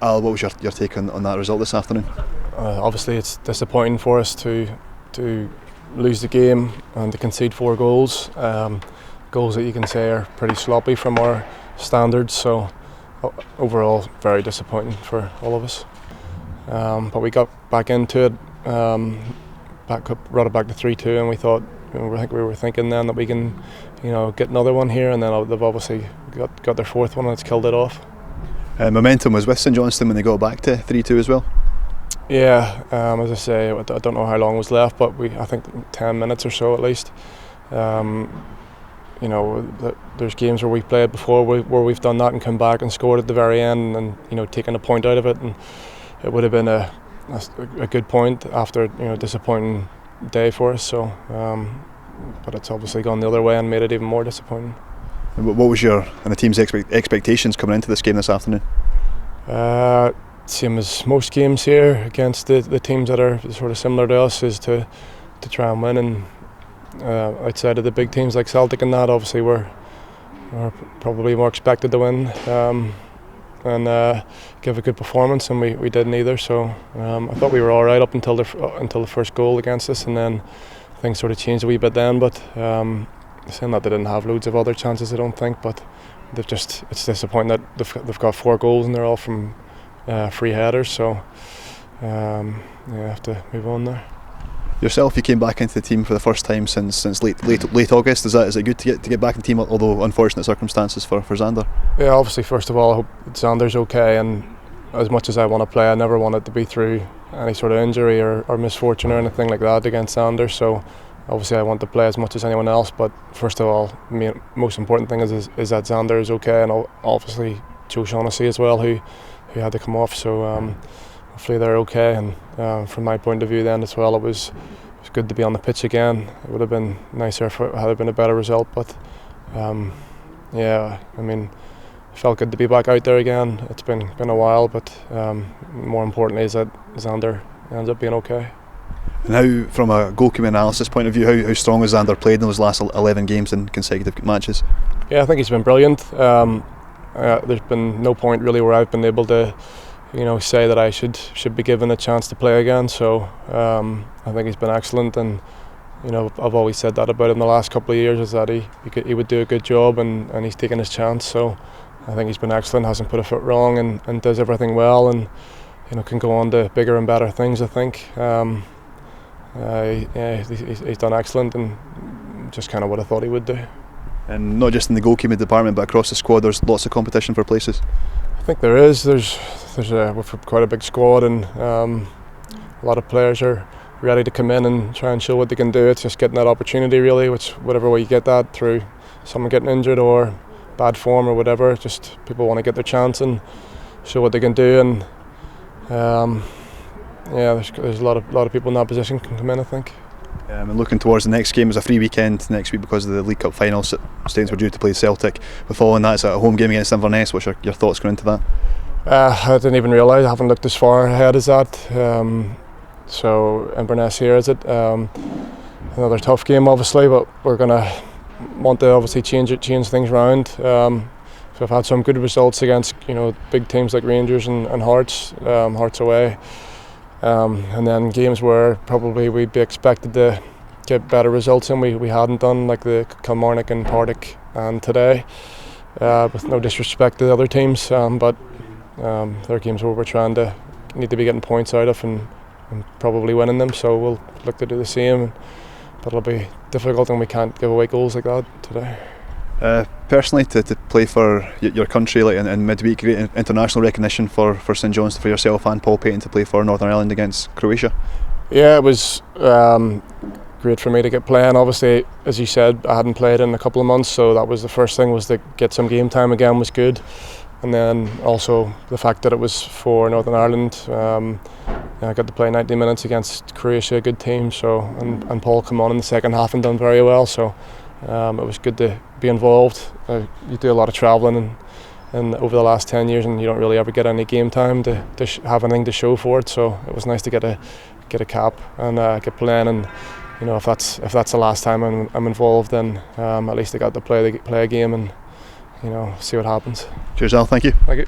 Al, what was your take on that result this afternoon? Obviously it's disappointing for us to lose the game and to concede 4 goals. Goals that you can say are pretty sloppy from our standards, so overall very disappointing for all of us. But we got back into it, brought it back to 3-2, and we thought, we were thinking then that we can, get another one here, and then they've obviously got their 4th one and it's killed it off. Momentum was with St Johnstone when they got back to 3-2 as well. Yeah, as I say, I don't know how long was left, but I think 10 minutes or so at least. There's games where we've played before where we've done that and come back and scored at the very end and taken a point out of it, and it would have been a good point after a disappointing day for us. So, but it's obviously gone the other way and made it even more disappointing. What was your and the team's expectations coming into this game this afternoon? Same as most games here against the teams that are sort of similar to us, is to try and win, and outside of the big teams like Celtic and that, obviously we're probably more expected to win and give a good performance, and we didn't either. So I thought we were all right up until the first goal against us, and then things sort of changed a wee bit then. But saying that, they didn't have loads of other chances, I don't think, but it's disappointing that they've got 4 goals and they're all from free headers, so have to move on there. Yourself, you came back into the team for the first time since late August. Is it good to get back in the team, although unfortunate circumstances for Xander? Yeah, obviously first of all I hope Xander's okay, and as much as I want to play, I never want it to be through any sort of injury or misfortune or anything like that against Xander. So obviously I want to play as much as anyone else, but first of all, most important thing is that Xander is okay, and obviously Joe Shaughnessy as well, who had to come off. So hopefully they're okay, and from my point of view then as well, it was good to be on the pitch again. It would have been nicer if it had been a better result, but it felt good to be back out there again. It's been a while, but more importantly is that Xander ends up being okay. And how, from a goalkeeping analysis point of view, how strong has Xander played in those last 11 games in consecutive matches? Yeah, I think he's been brilliant. There's been no point really where I've been able to say that I should be given a chance to play again. So I think he's been excellent, and I've always said that about him the last couple of years, is that he would do a good job, and he's taken his chance. So I think he's been excellent, hasn't put a foot wrong, and does everything well, and can go on to bigger and better things, I think. He's done excellent, and just kind of what I thought he would do. And not just in the goalkeeping department, but across the squad, there's lots of competition for places. I think there is. We've quite a big squad, and a lot of players are ready to come in and try and show what they can do. It's just getting that opportunity, really, whatever way you get that, through someone getting injured or bad form or whatever. Just people want to get their chance and show what they can do, and there's a lot of people in that position can come in, I think. And looking towards the next game, is a free weekend next week because of the League Cup final. Staines were due to play Celtic. But following that, it's a home game against Inverness. What's your thoughts going into that? I didn't even realise. I haven't looked as far ahead as that. So Inverness here, is it? Another tough game, obviously, but we're going to want to obviously change things around. So I've had some good results against big teams like Rangers and Hearts, Hearts away. And then games where probably we'd be expected to get better results in, we hadn't done, like the Kilmarnock and Partick and today, with no disrespect to the other teams, but they're games where we're need to be getting points out of and probably winning them, so we'll look to do the same, but it'll be difficult and we can't give away goals like that today. Personally, to play for your country in midweek, great international recognition for St Johnstone, for yourself and Paul Payton to play for Northern Ireland against Croatia. Yeah, it was great for me to get playing. Obviously, as you said, I hadn't played in a couple of months, so that was the first thing, was to get some game time again was good. And then also the fact that it was for Northern Ireland, I got to play 90 minutes against Croatia, a good team. So and Paul come on in the second half and done very well. So it was good to be involved. You do a lot of travelling and over the last 10 years, and you don't really ever get any game time to have anything to show for it. So it was nice to get a cap and get playing. And if that's the last time I'm involved, then at least I got to play a game and see what happens. Cheers, Al. Thank you. Thank you.